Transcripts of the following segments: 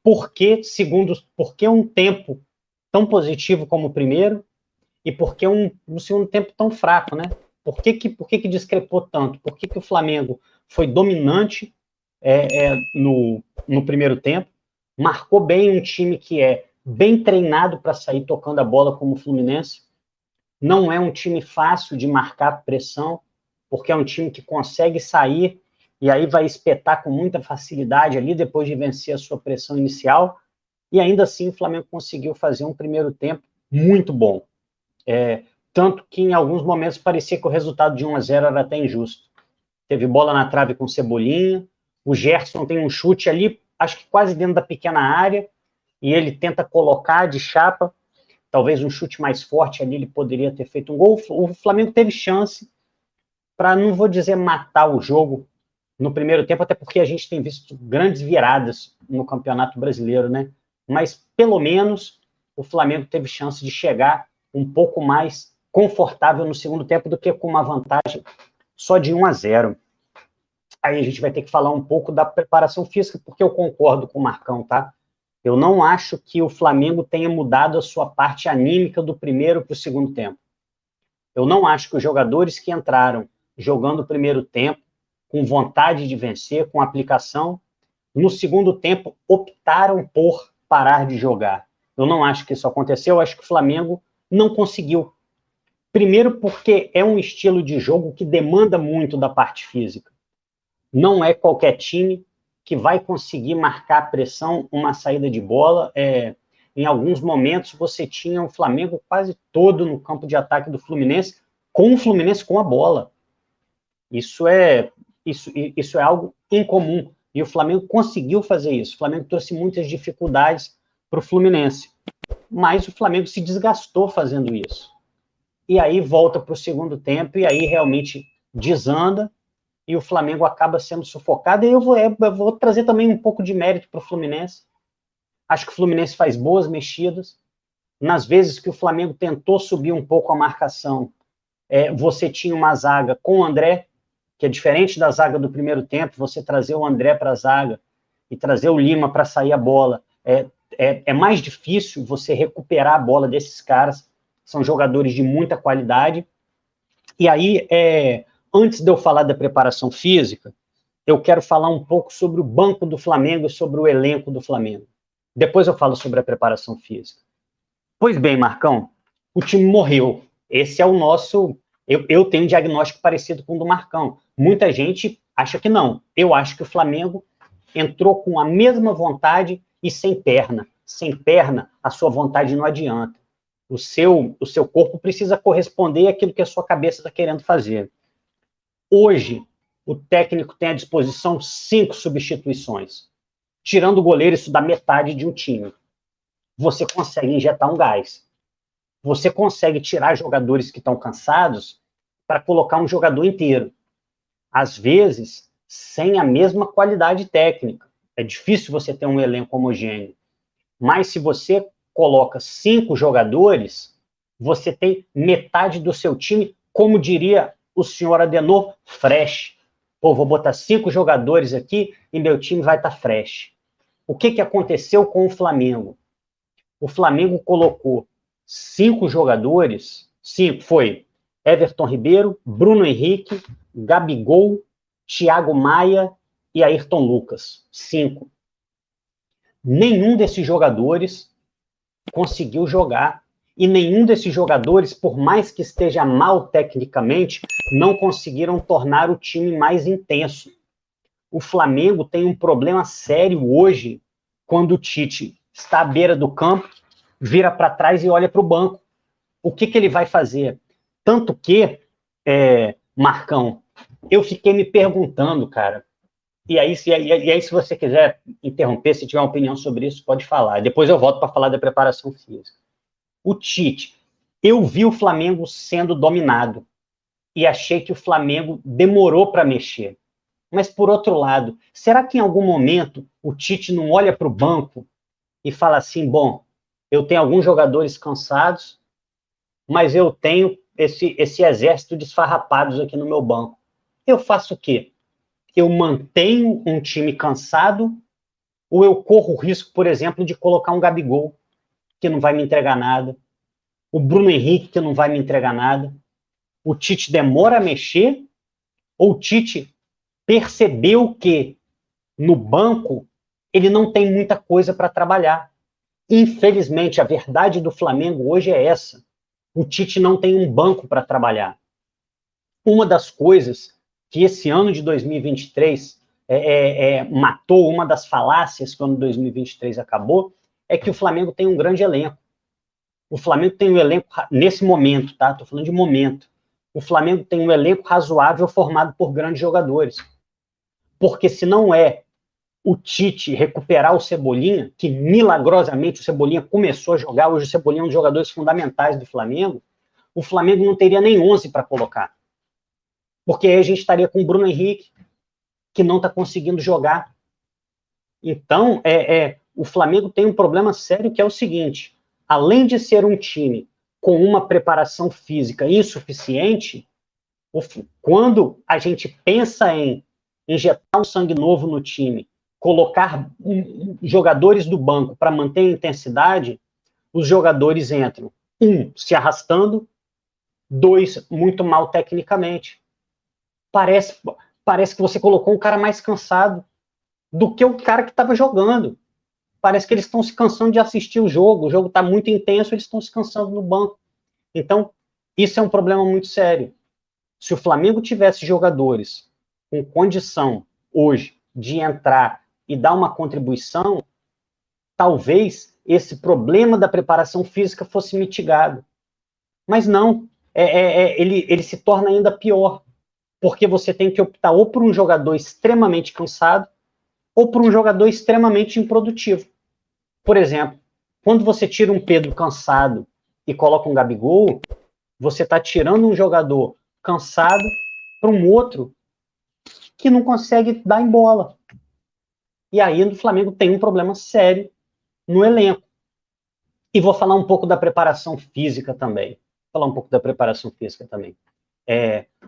por que um tempo tão positivo como o primeiro e por que um segundo tempo tão fraco, né? Por que discrepou tanto? Por que o Flamengo foi dominante no primeiro tempo, marcou bem um time que é bem treinado para sair tocando a bola como o Fluminense, não é um time fácil de marcar pressão, porque é um time que consegue sair e aí vai espetar com muita facilidade ali depois de vencer a sua pressão inicial, e ainda assim o Flamengo conseguiu fazer um primeiro tempo muito bom. Tanto que em alguns momentos parecia que o resultado de 1-0 era até injusto. Teve bola na trave com Cebolinha, o Gerson tem um chute ali, acho que quase dentro da pequena área, e ele tenta colocar de chapa, talvez um chute mais forte ali, ele poderia ter feito um gol. O Flamengo teve chance para, não vou dizer matar o jogo no primeiro tempo, até porque a gente tem visto grandes viradas no Campeonato Brasileiro, né? Mas, pelo menos, o Flamengo teve chance de chegar um pouco mais confortável no segundo tempo do que com uma vantagem só de 1-0. Aí a gente vai ter que falar um pouco da preparação física, porque eu concordo com o Marcão, tá? Eu não acho que o Flamengo tenha mudado a sua parte anímica do primeiro para o segundo tempo. Eu não acho que os jogadores que entraram jogando o primeiro tempo, com vontade de vencer, com aplicação, no segundo tempo optaram por parar de jogar. Eu não acho que isso aconteceu, eu acho que o Flamengo não conseguiu. Primeiro porque é um estilo de jogo que demanda muito da parte física. Não é qualquer time que vai conseguir marcar a pressão, uma saída de bola. Em alguns momentos você tinha o Flamengo quase todo no campo de ataque do Fluminense, com o Fluminense com a bola. Isso é algo incomum. E o Flamengo conseguiu fazer isso. O Flamengo trouxe muitas dificuldades para o Fluminense. Mas o Flamengo se desgastou fazendo isso. E aí volta para o segundo tempo e aí realmente desanda e o Flamengo acaba sendo sufocado. E eu vou trazer também um pouco de mérito para o Fluminense. Acho que o Fluminense faz boas mexidas. Nas vezes que o Flamengo tentou subir um pouco a marcação, você tinha uma zaga com o André, que é diferente da zaga do primeiro tempo, você trazer o André para a zaga e trazer o Lima para sair a bola. É mais difícil você recuperar a bola desses caras. São jogadores de muita qualidade. E aí, antes de eu falar da preparação física, eu quero falar um pouco sobre o banco do Flamengo e sobre o elenco do Flamengo. Depois eu falo sobre a preparação física. Pois bem, Marcão, o time morreu. Esse é o nosso... Eu tenho um diagnóstico parecido com o do Marcão. Muita gente acha que não. Eu acho que o Flamengo entrou com a mesma vontade e sem perna. Sem perna, a sua vontade não adianta. O seu corpo precisa corresponder àquilo que a sua cabeça está querendo fazer. Hoje, o técnico tem à disposição 5 substituições. Tirando o goleiro, isso dá metade de um time. Você consegue injetar um gás. Você consegue tirar jogadores que estão cansados para colocar um jogador inteiro. Às vezes, sem a mesma qualidade técnica. É difícil você ter um elenco homogêneo. Mas se você coloca 5 jogadores, você tem metade do seu time, como diria o senhor Adenor, fresh. Pô, vou botar 5 jogadores aqui e meu time vai estar fresh. O que aconteceu com o Flamengo? O Flamengo colocou 5 jogadores, 5 foi Everton Ribeiro, Bruno Henrique, Gabigol, Thiago Maia e Ayrton Lucas. 5. Nenhum desses jogadores conseguiu jogar e nenhum desses jogadores, por mais que esteja mal tecnicamente, não conseguiram tornar o time mais intenso. O Flamengo tem um problema sério hoje quando o Tite está à beira do campo, vira para trás e olha para o banco. O que ele vai fazer? Tanto que, Marcão, eu fiquei me perguntando, cara, e aí, se você quiser interromper, se tiver uma opinião sobre isso, pode falar. Depois eu volto para falar da preparação física. O Tite, eu vi o Flamengo sendo dominado e achei que o Flamengo demorou para mexer. Mas, por outro lado, será que em algum momento o Tite não olha para o banco e fala assim, bom, eu tenho alguns jogadores cansados, mas eu tenho esse exército de esfarrapados aqui no meu banco. Eu faço o quê? Eu mantenho um time cansado Ou eu corro o risco, por exemplo, de colocar um Gabigol, que não vai me entregar nada, o Bruno Henrique, que não vai me entregar nada. O Tite demora a mexer, ou o Tite percebeu que no banco ele não tem muita coisa para trabalhar. Infelizmente, a verdade do Flamengo hoje é essa. O Tite não tem um banco para trabalhar. Uma das coisas que esse ano de 2023 matou, uma das falácias que o ano de 2023 acabou, é que o Flamengo tem um grande elenco. O Flamengo tem um elenco, nesse momento, tá? Estou falando de momento. O Flamengo tem um elenco razoável formado por grandes jogadores. Porque se não é o Tite recuperar o Cebolinha, que milagrosamente o Cebolinha começou a jogar, hoje o Cebolinha é um dos jogadores fundamentais do Flamengo, o Flamengo não teria nem 11 para colocar. Porque aí a gente estaria com o Bruno Henrique, que não está conseguindo jogar. Então, o Flamengo tem um problema sério, que é o seguinte: além de ser um time com uma preparação física insuficiente, quando a gente pensa em injetar um sangue novo no time, colocar jogadores do banco para manter a intensidade, os jogadores entram, se arrastando, 2, muito mal tecnicamente. Parece que você colocou um cara mais cansado do que o cara que estava jogando. Parece que eles estão se cansando de assistir o jogo está muito intenso, eles estão se cansando no banco. Então, isso é um problema muito sério. Se o Flamengo tivesse jogadores com condição hoje de entrar e dar uma contribuição, talvez esse problema da preparação física fosse mitigado. Mas não, ele se torna ainda pior, porque você tem que optar ou por um jogador extremamente cansado ou por um jogador extremamente improdutivo. Por exemplo, quando você tira um Pedro cansado e coloca um Gabigol, você está tirando um jogador cansado para um outro que não consegue dar em bola. E aí o Flamengo tem um problema sério no elenco. E vou falar um pouco da preparação física também.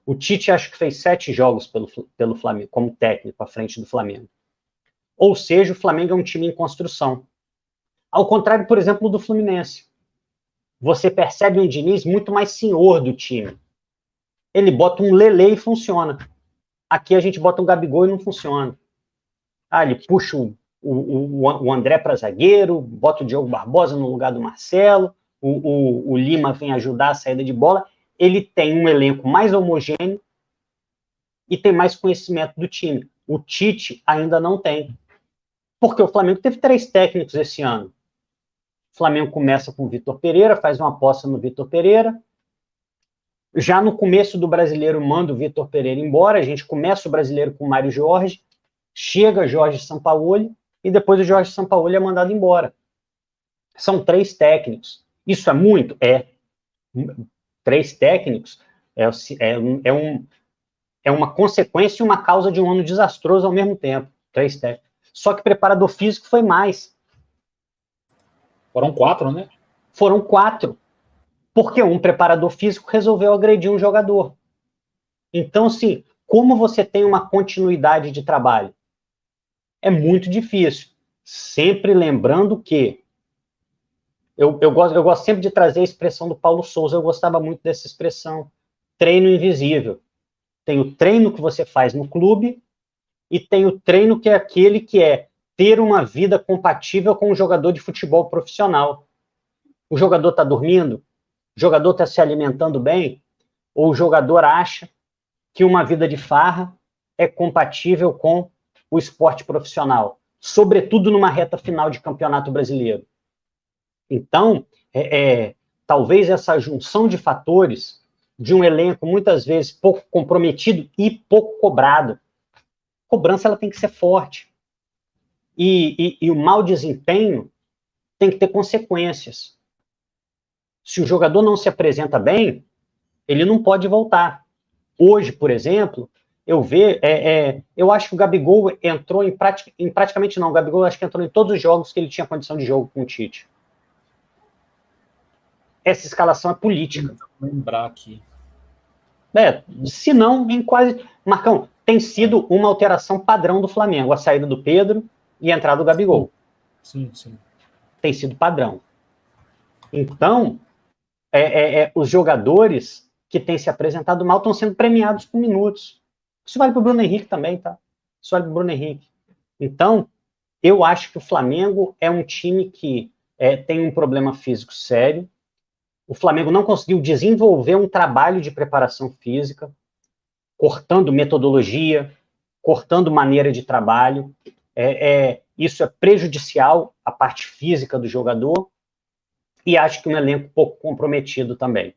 O Tite acho que fez 7 jogos pelo Flamengo, como técnico, à frente do Flamengo. Ou seja, o Flamengo é um time em construção. Ao contrário, por exemplo, do Fluminense. Você percebe um Diniz muito mais senhor do time. Ele bota um Lelê e funciona. Aqui a gente bota um Gabigol e não funciona. Ele puxa o André para zagueiro, bota o Diogo Barbosa no lugar do Marcelo, o Lima vem ajudar a saída de bola. Ele tem um elenco mais homogêneo e tem mais conhecimento do time. O Tite ainda não tem. Porque o Flamengo teve 3 técnicos esse ano. O Flamengo começa com o Vitor Pereira, faz uma aposta no Vitor Pereira. Já no começo do Brasileiro, manda o Vitor Pereira embora. A gente começa o Brasileiro com o Mário Jorge, chega Jorge Sampaoli e depois o Jorge Sampaoli é mandado embora. São 3 técnicos. Isso é muito? 3 técnicos é uma consequência e uma causa de um ano desastroso ao mesmo tempo. 3 técnicos. Só que preparador físico foi mais. Foram 4, né? Foram 4. Porque um preparador físico resolveu agredir um jogador. Então, assim, como você tem uma continuidade de trabalho? É muito difícil. Sempre lembrando que eu gosto sempre de trazer a expressão do Paulo Souza, eu gostava muito dessa expressão, treino invisível. Tem o treino que você faz no clube e tem o treino que é aquele que é ter uma vida compatível com um jogador de futebol profissional. O jogador está dormindo? O jogador está se alimentando bem? Ou o jogador acha que uma vida de farra é compatível com o esporte profissional? Sobretudo numa reta final de campeonato brasileiro. Então, talvez essa junção de fatores de um elenco muitas vezes pouco comprometido e pouco cobrado. A cobrança ela tem que ser forte. E o mau desempenho tem que ter consequências. Se o jogador não se apresenta bem, ele não pode voltar. Hoje, por exemplo, eu acho que o Gabigol entrou praticamente não, o Gabigol acho que entrou em todos os jogos que ele tinha condição de jogo com o Tite. Essa escalação é política. Vou lembrar aqui. Se não, em quase... Marcão, tem sido uma alteração padrão do Flamengo. A saída do Pedro, e a entrada do Gabigol. Sim, sim. Tem sido padrão. Então, os jogadores que têm se apresentado mal estão sendo premiados com minutos. Isso vale para o Bruno Henrique também, tá? Isso vale para o Bruno Henrique. Então, eu acho que o Flamengo é um time que tem um problema físico sério. O Flamengo não conseguiu desenvolver um trabalho de preparação física, cortando metodologia, cortando maneira de trabalho. Isso é prejudicial à parte física do jogador e acho que um elenco pouco comprometido também.